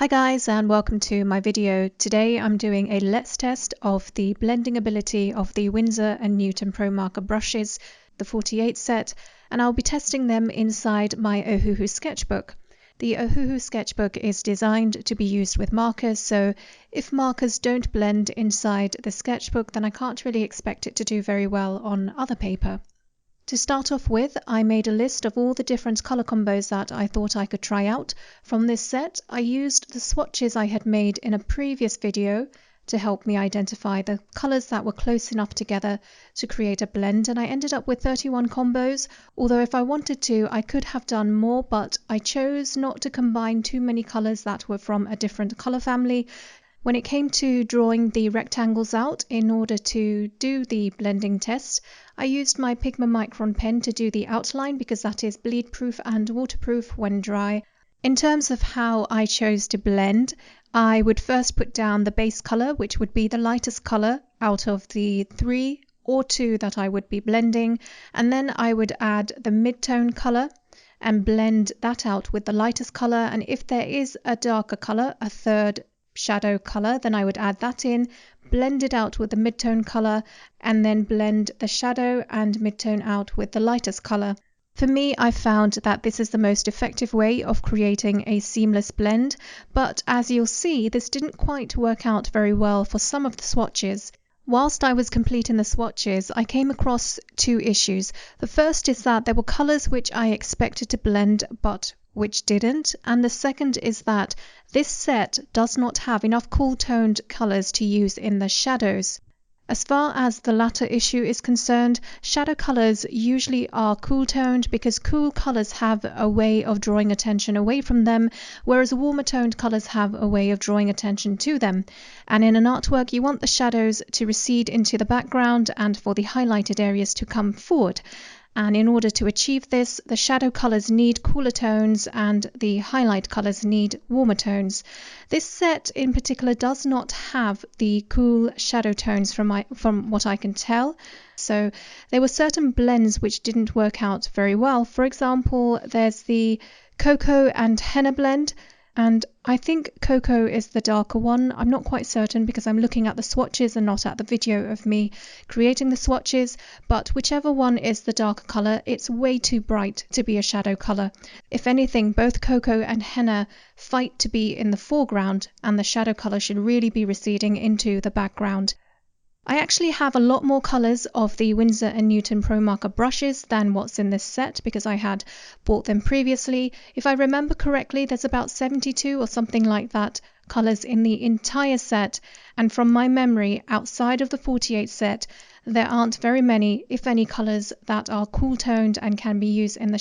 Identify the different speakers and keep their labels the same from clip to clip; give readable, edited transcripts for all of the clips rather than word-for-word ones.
Speaker 1: Hi guys, and welcome to my video. Today I'm doing a let's test of the blending ability of the Winsor & Newton Promarker brushes, the 48 set, and I'll be testing them inside my Ohuhu sketchbook. The Ohuhu sketchbook is designed to be used with markers, so if markers don't blend inside the sketchbook, then I can't really expect it to do very well on other paper. To start off with, I made a list of all the different color combos that I thought I could try out. From this set, I used the swatches I had made in a previous video to help me identify the colors that were close enough together to create a blend, and I ended up with 31 combos, although if I wanted to, I could have done more, but I chose not to combine too many colors that were from a different color family. When it came to drawing the rectangles out in order to do the blending test, I used my Pigma Micron pen to do the outline because that is bleed proof and waterproof when dry. In terms of how I chose to blend, I would first put down the base color, which would be the lightest color out of the 3 or 2 that I would be blending, and then I would add the mid-tone color and blend that out with the lightest color, and if there is a darker color, a third shadow color, then I would add that in, blend it out with the mid-tone color, and then blend the shadow and mid-tone out with the lightest color. For me, I found that this is the most effective way of creating a seamless blend, but as you'll see, this didn't quite work out very well for some of the swatches. Whilst I was completing the swatches, I came across 2 issues. The first is that there were colors which I expected to blend but which didn't, and the second is that this set does not have enough cool toned colors to use in the shadows. As far as the latter issue is concerned, shadow colors usually are cool toned because cool colors have a way of drawing attention away from them, whereas warmer toned colors have a way of drawing attention to them. And in an artwork, you want the shadows to recede into the background and for the highlighted areas to come forward. And in order to achieve this, the shadow colors need cooler tones and the highlight colors need warmer tones. This set in particular does not have the cool shadow tones from what I can tell. So there were certain blends which didn't work out very well. For example, there's the cocoa and henna blend, and I think cocoa is the darker one. I'm not quite certain because I'm looking at the swatches and not at the video of me creating the swatches, but whichever one is the darker color, it's way too bright to be a shadow color. If anything, both cocoa and henna fight to be in the foreground, and the shadow color should really be receding into the background. I actually have a lot more colors of the Winsor & Newton Promarker brushes than what's in this set because I had bought them previously. If I remember correctly, there's about 72 or something like that colors in the entire set, and from my memory, outside of the 48 set, there aren't very many, if any, colors that are cool toned and can be used in the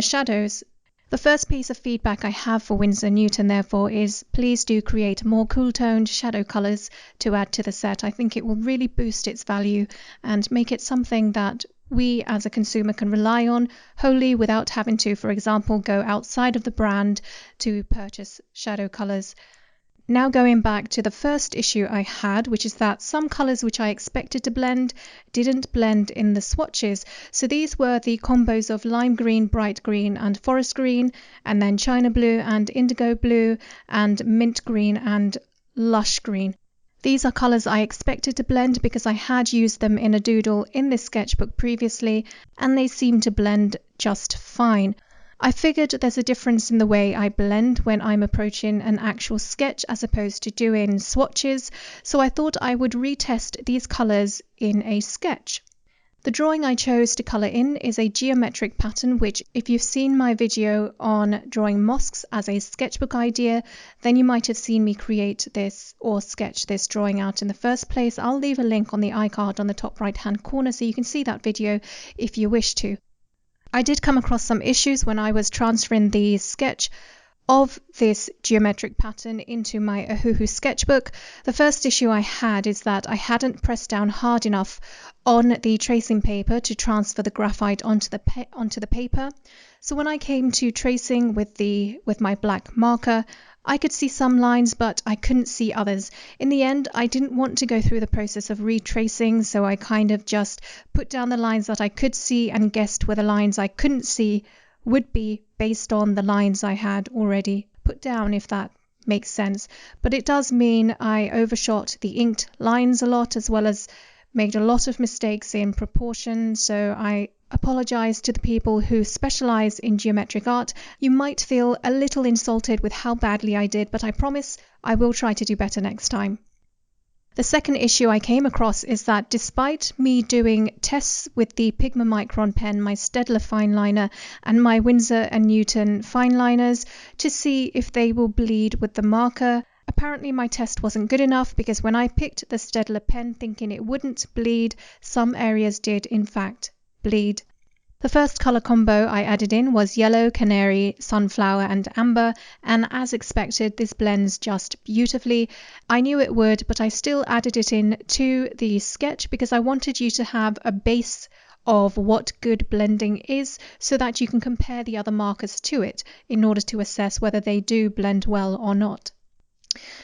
Speaker 1: shadows. The first piece of feedback I have for Winsor & Newton, therefore, is please do create more cool-toned shadow colors to add to the set. I think it will really boost its value and make it something that we as a consumer can rely on wholly without having to, for example, go outside of the brand to purchase shadow colors. Now going back to the first issue I had, which is that some colors which I expected to blend didn't blend in the swatches. So these were the combos of lime green, bright green and forest green, and then china blue and indigo blue, and mint green and lush green. These are colors I expected to blend because I had used them in a doodle in this sketchbook previously, and they seem to blend just fine. I figured there's a difference in the way I blend when I'm approaching an actual sketch as opposed to doing swatches, so I thought I would retest these colors in a sketch. The drawing I chose to color in is a geometric pattern, which if you've seen my video on drawing mosques as a sketchbook idea, then you might have seen me create this or sketch this drawing out in the first place. I'll leave a link on the iCard on the top right hand corner so you can see that video if you wish to. I did come across some issues when I was transferring the sketch of this geometric pattern into my Ohuhu sketchbook. The first issue I had is that I hadn't pressed down hard enough on the tracing paper to transfer the graphite onto the paper. So when I came to tracing with my black marker, I could see some lines, but I couldn't see others. In the end, I didn't want to go through the process of retracing, so I kind of just put down the lines that I could see and guessed where the lines I couldn't see would be based on the lines I had already put down, if that makes sense. But it does mean I overshot the inked lines a lot, as well as made a lot of mistakes in proportion. So I apologize to the people who specialize in geometric art. You might feel a little insulted with how badly I did, but I promise I will try to do better next time. The second issue I came across is that despite me doing tests with the Pigma Micron pen, my Staedtler fineliner, and my Winsor & Newton fineliners to see if they will bleed with the marker, apparently my test wasn't good enough, because when I picked the Staedtler pen thinking it wouldn't bleed, some areas did in fact bleed. The first colour combo I added in was yellow, canary, sunflower and amber, and as expected this blends just beautifully. I knew it would, but I still added it in to the sketch because I wanted you to have a base of what good blending is, so that you can compare the other markers to it in order to assess whether they do blend well or not.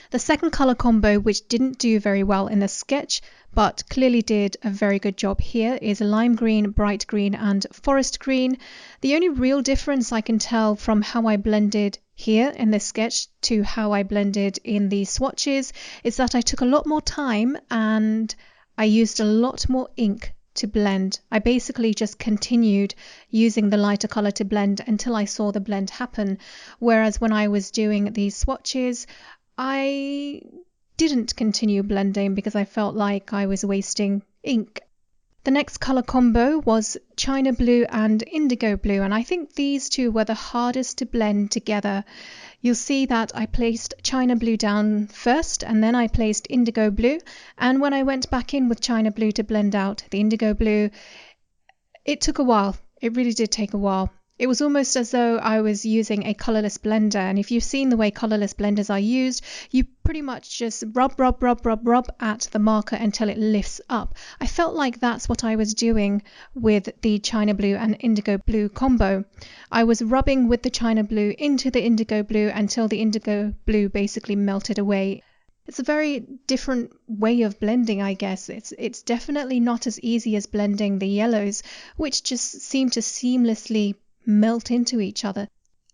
Speaker 1: The second colour combo, which didn't do very well in the sketch but clearly did a very good job here, is lime green, bright green and forest green. The only real difference I can tell from how I blended here in this sketch to how I blended in the swatches is that I took a lot more time and I used a lot more ink to blend. I basically just continued using the lighter colour to blend until I saw the blend happen, whereas when I was doing these swatches I didn't continue blending because I felt like I was wasting ink. The next colour combo was China Blue and Indigo Blue, and I think these two were the hardest to blend together. You'll see that I placed China Blue down first and then I placed Indigo Blue, and when I went back in with China Blue to blend out the Indigo Blue, it took a while. It really did take a while. It was almost as though I was using a colourless blender, and if you've seen the way colourless blenders are used, you pretty much just rub at the marker until it lifts up. I felt like that's what I was doing with the China Blue and Indigo Blue combo. I was rubbing with the China Blue into the Indigo Blue until the Indigo Blue basically melted away. It's a very different way of blending, I guess. It's definitely not as easy as blending the yellows, which just seem to seamlessly melt into each other.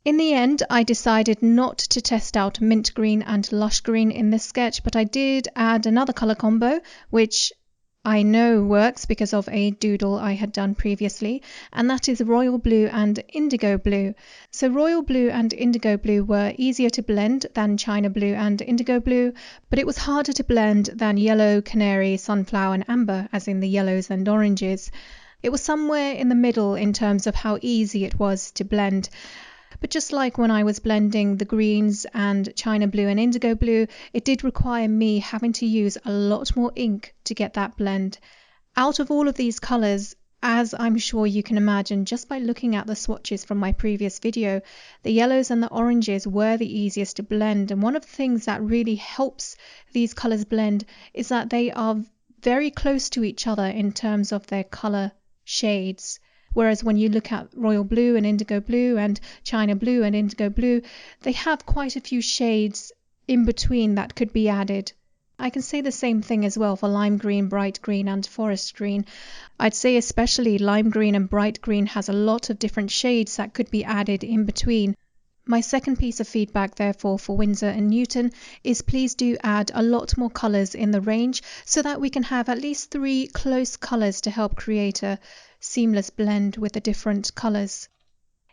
Speaker 1: In the end, I decided not to test out mint green and lush green in this sketch, but I did add another colour combo, which I know works because of a doodle I had done previously, and that is royal blue and indigo blue. So royal blue and indigo blue were easier to blend than China Blue and Indigo Blue, but it was harder to blend than yellow, canary, sunflower and amber, as in the yellows and oranges. It was somewhere in the middle in terms of how easy it was to blend. But just like when I was blending the greens and China Blue and Indigo Blue, it did require me having to use a lot more ink to get that blend. Out of all of these colours, as I'm sure you can imagine just by looking at the swatches from my previous video, the yellows and the oranges were the easiest to blend. And one of the things that really helps these colours blend is that they are very close to each other in terms of their colour shades, whereas when you look at royal blue and indigo blue and China Blue and Indigo Blue, they have quite a few shades in between that could be added. I can say the same thing as well for lime green, bright green and forest green. I'd say especially lime green and bright green has a lot of different shades that could be added in between. My second piece of feedback, therefore, for Winsor & Newton is please do add a lot more colours in the range so that we can have at least 3 close colours to help create a seamless blend with the different colours.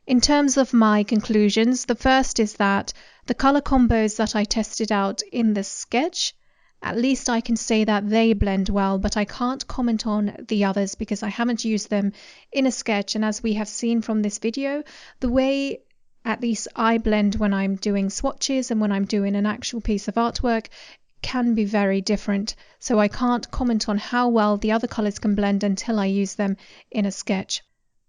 Speaker 1: In terms of my conclusions, the first is that the colour combos that I tested out in this sketch, at least I can say that they blend well, but I can't comment on the others because I haven't used them in a sketch, and as we have seen from this video, the way at least I blend when I'm doing swatches and when I'm doing an actual piece of artwork can be very different. So I can't comment on how well the other colours can blend until I use them in a sketch.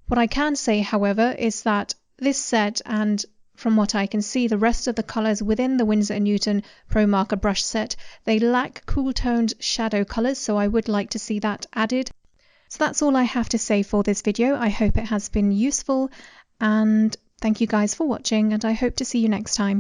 Speaker 1: What I can say, however, is that this set, and from what I can see, the rest of the colours within the Winsor & Newton Promarker brush set, they lack cool toned shadow colours, so I would like to see that added. So that's all I have to say for this video. I hope it has been useful, and thank you guys for watching, and I hope to see you next time.